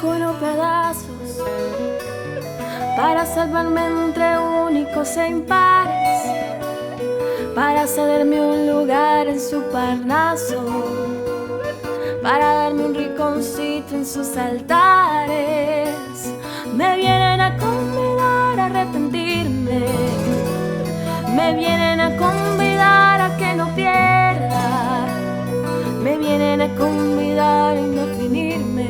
con pedazos para salvarme entre únicos e impares, para cederme un lugar en su Parnaso, para darme un rinconcito en sus altares. Me vienen a convidar a arrepentirme, me vienen a convidar a que no pierda, me vienen a convidar a indefinirme,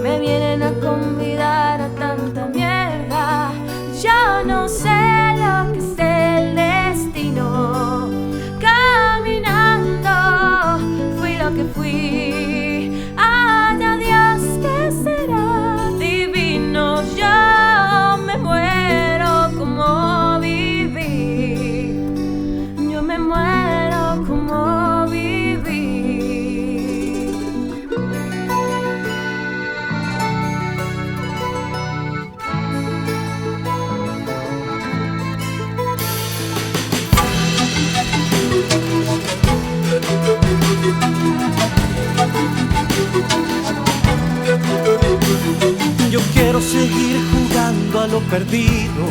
me vienen a convidar a tanta mierda. Yo no sé lo que es el destino, caminando fui lo que fui. Ay, adiós, ¿qué será? Divino, yo me muero como viví, yo me muero como viví. Yo quiero seguir jugando a lo perdido,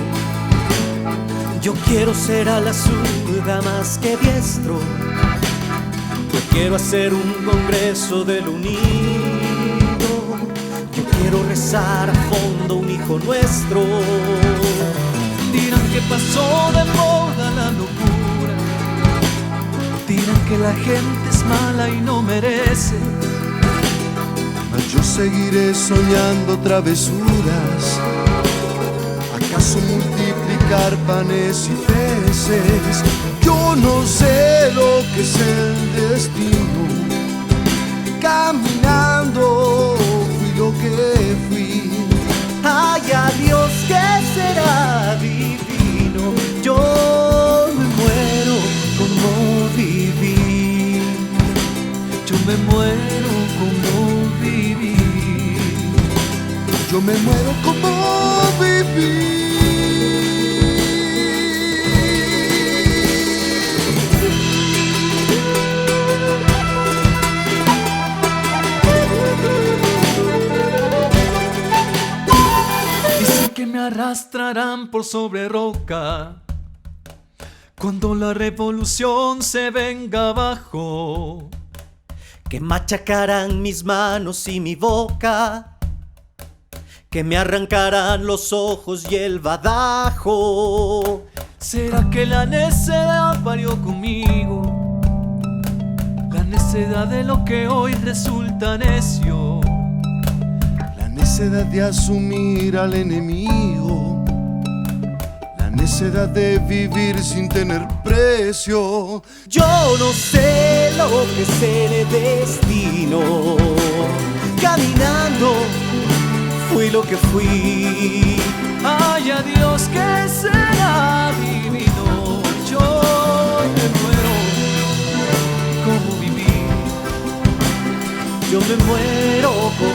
yo quiero ser a la zurda más que diestro, yo quiero hacer un congreso del unido, yo quiero rezar a fondo un hijo nuestro. Dirán que pasó de moda la locura, dirán que la gente es mala y no merece, mas yo seguiré soñando travesuras. ¿Acaso multiplicar panes y peces? Yo no sé lo que es el destino. Caminando fui lo que fui. Ay, adiós, ¿qué será? Divino, yo me muero como viví, yo me muero como viví, yo me muero como viví. Dicen que me arrastrarán por sobre roca cuando la revolución se venga abajo, que machacarán mis manos y mi boca, que me arrancarán los ojos y el badajo. ¿Será que la necedad parió conmigo? La necedad de lo que hoy resulta necio, La necedad de asumir al enemigo, la necedad de vivir sin tener precio. Yo no sé lo que es el destino, caminando fui lo que fui. Ay, adiós, ¿qué será? Divino, yo me muero como viví, yo me muero como